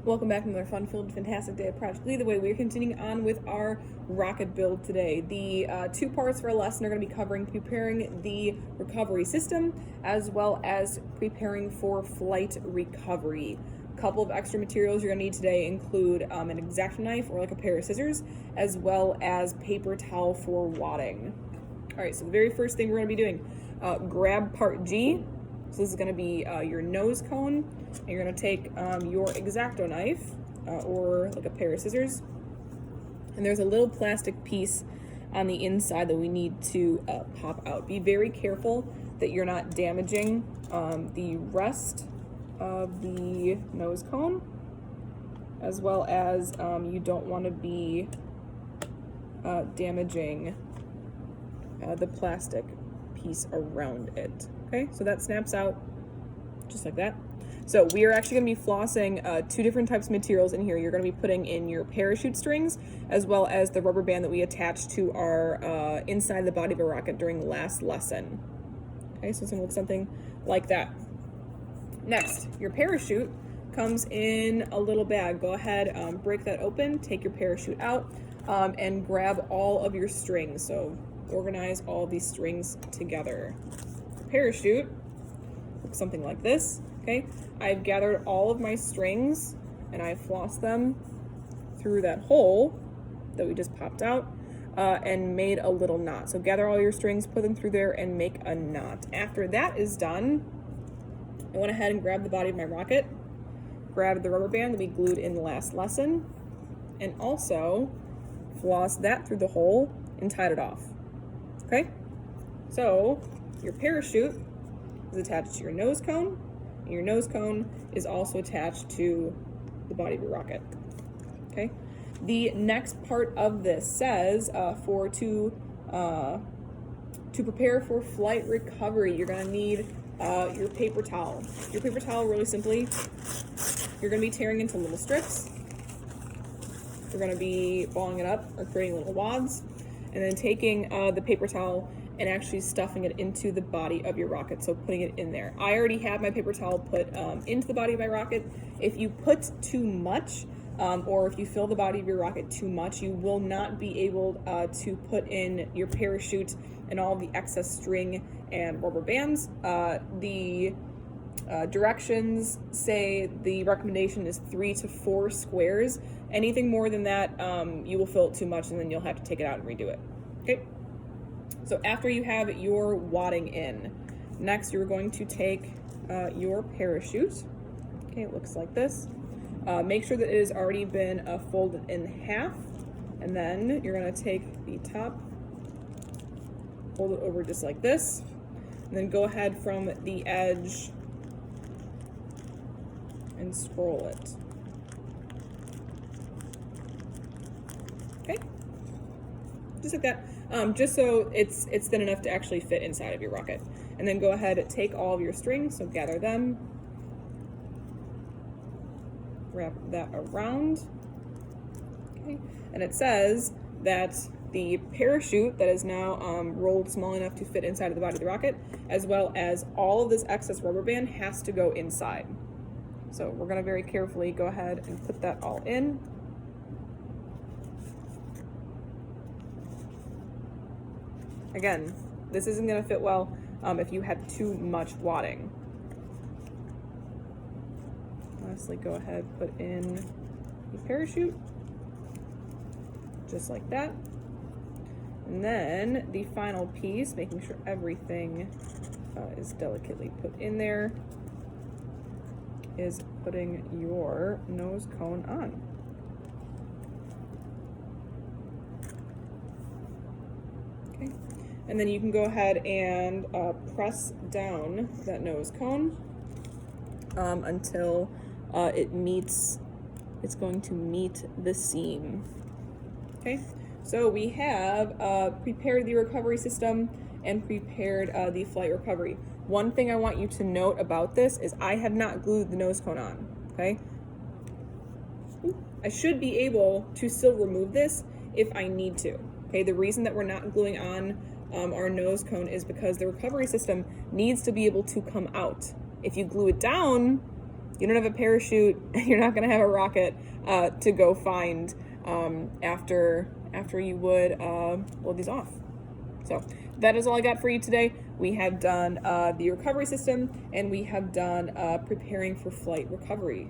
Welcome back to another fun-filled, fantastic day of Project Lead the Way. We're continuing on with our rocket build today. The two parts for our lesson are going to be covering preparing the recovery system as well as preparing for flight recovery. A couple of extra materials you're going to need today include an X-Acto knife or like a pair of scissors, as well as paper towel for wadding. All right, so the very first thing we're going to be doing, grab part G. So this is going to be your nose cone, and you're going to take your X-Acto knife or like a pair of scissors, and there's a little plastic piece on the inside that we need to pop out. Be very careful that you're not damaging the rest of the nose cone, as well as you don't want to be damaging the plastic piece around it. Okay, so that snaps out just like that. So we are actually going to be flossing two different types of materials in here. You're going to be putting in your parachute strings as well as the rubber band that we attached to our inside the body of a rocket during last lesson. Okay, so it's going to look something like that. Next, your parachute comes in a little bag. Go ahead, break that open, take your parachute out, and grab all of your strings. So organize all these strings together. Parachute looks something like this. Okay, I've gathered all of my strings and I've flossed them through that hole that we just popped out and made a little knot. So gather all your strings, put them through there, and make a knot. After that is done, I went ahead and grabbed the body of my rocket, grabbed the rubber band that we glued in the last lesson, and also flossed that through the hole and tied it off. Okay, so your parachute is attached to your nose cone, and your nose cone is also attached to the body of your rocket. Okay, the next part of this says to prepare for flight recovery, you're going to need your paper towel. Your paper towel, really simply, you're going to be tearing into little strips. You're going to be balling it up or creating little wads, and then taking the paper towel and actually stuffing it into the body of your rocket, so putting it in there. I already have my paper towel put into the body of my rocket. If you put too much, or if you fill the body of your rocket too much, you will not be able to put in your parachute and all the excess string and rubber bands. The directions say the recommendation is 3 to 4 squares. Anything more than that, you will fill it too much and then you'll have to take it out and redo it. Okay. So after you have your wadding in, next you're going to take your parachute. Okay, it looks like this. Make sure that it has already been folded in half, and then you're going to take the top, fold it over just like this, and then go ahead from the edge and scroll it. Okay, just like that. Just so it's thin enough to actually fit inside of your rocket. And then go ahead and take all of your strings, so gather them, wrap that around. Okay, and it says that the parachute that is now rolled small enough to fit inside of the body of the rocket, as well as all of this excess rubber band, has to go inside. So we're going to very carefully go ahead and put that all in. Again, this isn't going to fit well if you have too much wadding. Lastly, go ahead, put in the parachute, just like that. And then the final piece, making sure everything is delicately put in there, is putting your nose cone on. Okay. And then you can go ahead and press down that nose cone until it's going to meet the seam. Okay, so we have prepared the recovery system and prepared the flight recovery. One thing I want you to note about this is I have not glued the nose cone on, okay? I should be able to still remove this if I need to, okay? The reason that we're not gluing on our nose cone is because the recovery system needs to be able to come out. If you glue it down, You don't have a parachute, you're not going to have a rocket to go find after you would load these off. So that is all I got for you today. We have done the recovery system, and we have done preparing for flight recovery.